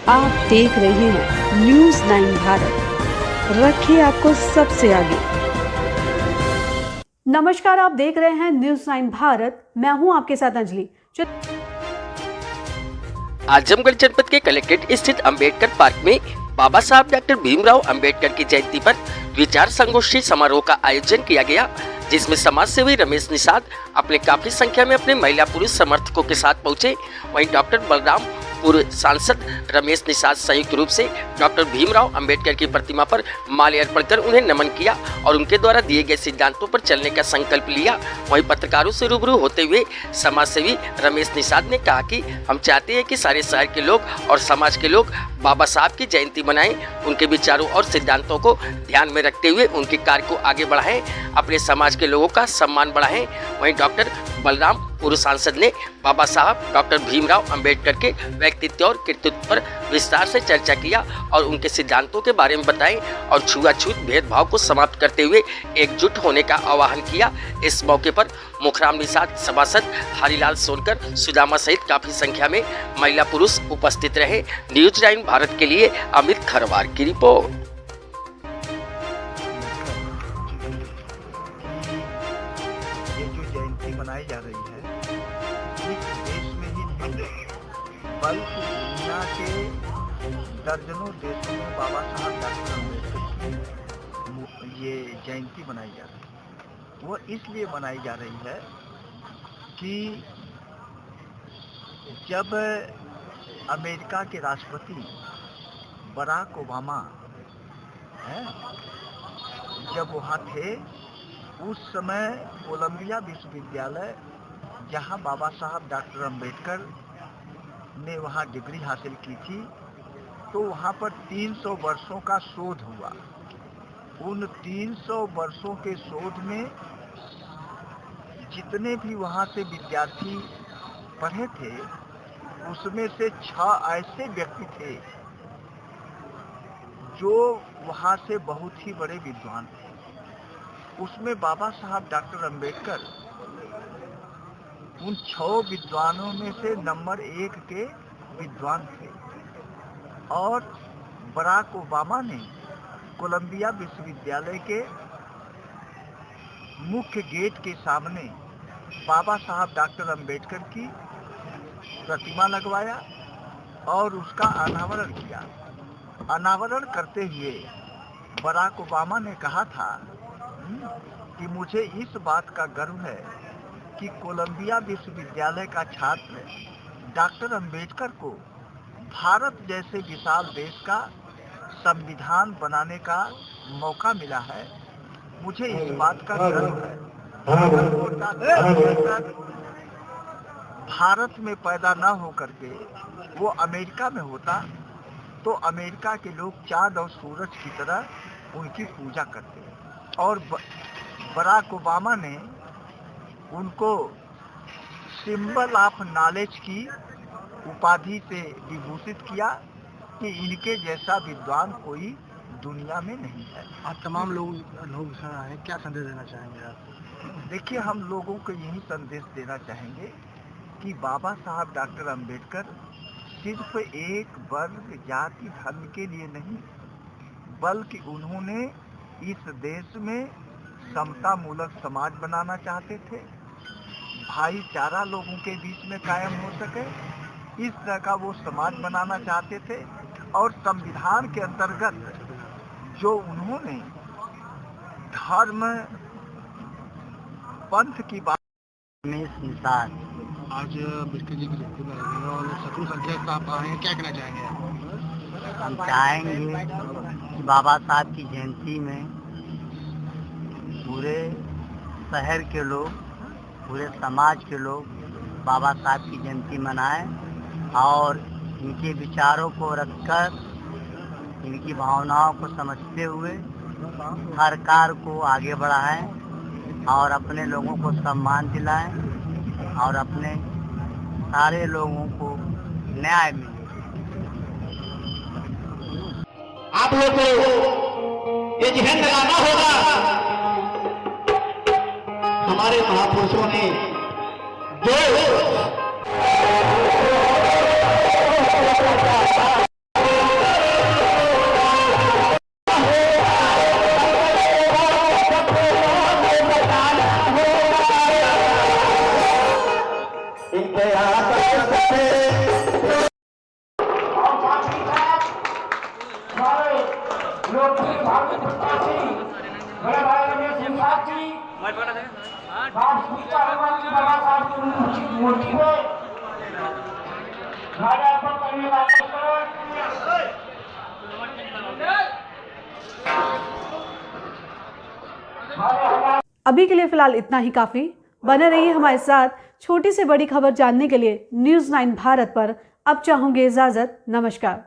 आप देख रहे हैं न्यूज़ 9 भारत, रखिए आपको सबसे आगे। नमस्कार, आप देख रहे हैं न्यूज़ 9 भारत, मैं हूं आपके साथ अंजलि। आजमगढ़ जनपद के कलेक्ट्रेट स्थित अंबेडकर पार्क में बाबा साहब डॉक्टर भीमराव अंबेडकर की जयंती पर विचार संगोष्ठी समारोह का आयोजन किया गया, जिसमें समाज सेवी रमेश निषाद अपने काफी संख्या में अपने महिला पुरुष समर्थकों के साथ पहुंचे। वहीं डॉक्टर बलराम पूर्व सांसद रमेश निषाद संयुक्त रूप से डॉक्टर भीमराव अंबेडकर की प्रतिमा पर माल्यार्पण कर उन्हें नमन किया और उनके द्वारा दिए गए सिद्धांतों पर चलने का संकल्प लिया। वहीं पत्रकारों से रूबरू होते हुए समाज सेवी रमेश निषाद ने कहा कि हम चाहते हैं कि सारे शहर के लोग और समाज के लोग बाबा साहब की जयंती मनाएं, उनके विचारों और सिद्धांतों को ध्यान में रखते हुए उनके कार्य को आगे बढ़ाएं, अपने समाज के लोगों का सम्मान बढ़ाएं। वहीं डॉक्टर बलराम पूर्व सांसद ने बाबा साहब डॉक्टर भीमराव अंबेडकर के व्यक्तित्व और कृतित्व पर विस्तार से चर्चा किया और उनके सिद्धांतों के बारे में बताएं और छुआछूत भेदभाव को समाप्त करते हुए एकजुट होने का आह्वान किया। इस मौके पर मुखराम निषाद सभासद हरिलाल सोनकर सुदामा सहित काफी संख्या में महिला पुरुष उपस्थित रहे। न्यूज़ 9 भारत के लिए अमित खरवार की रिपोर्ट। मनाई जा रही है इस देश में ही नहीं बल्कि दुनिया के दर्जनों देशों में बाबा साहब डॉक्टर अम्बेडकर की ये जयंती मनाई जा रही है। वो इसलिए मनाई जा रही है कि जब अमेरिका के राष्ट्रपति बराक ओबामा जब वहाँ थे, उस समय कोलंबिया विश्वविद्यालय जहां बाबा साहब डॉक्टर अंबेडकर ने वहां डिग्री हासिल की थी, तो वहां पर 300 वर्षों का शोध हुआ। उन 300 वर्षों के शोध में जितने भी वहां से विद्यार्थी पढ़े थे, उसमें से 6 ऐसे व्यक्ति थे जो वहां से बहुत ही बड़े विद्वान थे। उसमें बाबा साहब डॉक्टर अंबेडकर उन 6 विद्वानों में से नंबर 1 के विद्वान थे और बराक ओबामा ने कोलंबिया विश्वविद्यालय के मुख्य गेट के सामने बाबा साहब डॉक्टर अंबेडकर की प्रतिमा लगवाया और उसका अनावरण किया। अनावरण करते हुए बराक ओबामा ने कहा था कि मुझे इस बात का गर्व है कि कोलंबिया विश्वविद्यालय का छात्र डॉक्टर अंबेडकर को भारत जैसे विशाल देश का संविधान बनाने का मौका मिला है। मुझे इस बात का गर्व है। भारत में पैदा न होकर के वो अमेरिका में होता तो अमेरिका के लोग चांद और सूरज की तरह उनकी पूजा करते। और बराक ओबामा ने उनको सिंबल ऑफ नॉलेज की उपाधि से विभूषित किया कि इनके जैसा विद्वान कोई दुनिया में नहीं है। आप तमाम लोग हैं, क्या संदेश देना चाहेंगे आप? देखिए, हम लोगों को यही संदेश देना चाहेंगे कि बाबा साहब डॉक्टर अंबेडकर सिर्फ एक वर्ग जाति धर्म के लिए नहीं, बल्कि उन्होंने इस देश में समता मूलक समाज बनाना चाहते थे। भाईचारा लोगों के बीच में कायम हो सके, इस तरह का वो समाज बनाना चाहते थे। और संविधान के अंतर्गत जो उन्होंने धर्म पंथ की बात। रमेश निषाद आज अंबेडकर जी की जयंती में रहेंगे और शत्रु संख्या का आप आए, क्या कहना चाहेंगे आप? हम चाहेंगे कि बाबा साहब की जयंती में पूरे शहर के लोग, पूरे समाज के लोग बाबा साहब की जयंती मनाएं और इनके विचारों को रखकर, इनकी भावनाओं को समझते हुए हर कार्य को आगे बढ़ाएं और अपने लोगों को सम्मान दिलाएं और अपने सारे लोगों को न्याय मिले। आप लोग को ये जहन लगाना होगा, हमारे महापुरुषों ने जो इनके आदर्श से और साथ ही साथ हमारे लोकप्रिय भारतीय प्रत्याशी बड़े भाई रमेश निषाद जी राष्ट्रपिता भगवान की बाबा साहब की उनकी मूर्ति पे ध्वजारोहण करने वाले अभी के लिए फिलहाल इतना ही काफ़ी। बने रहिए हमारे साथ। छोटी से बड़ी खबर जानने के लिए न्यूज़ 9 भारत पर अब चाहूँगी इजाज़त। नमस्कार।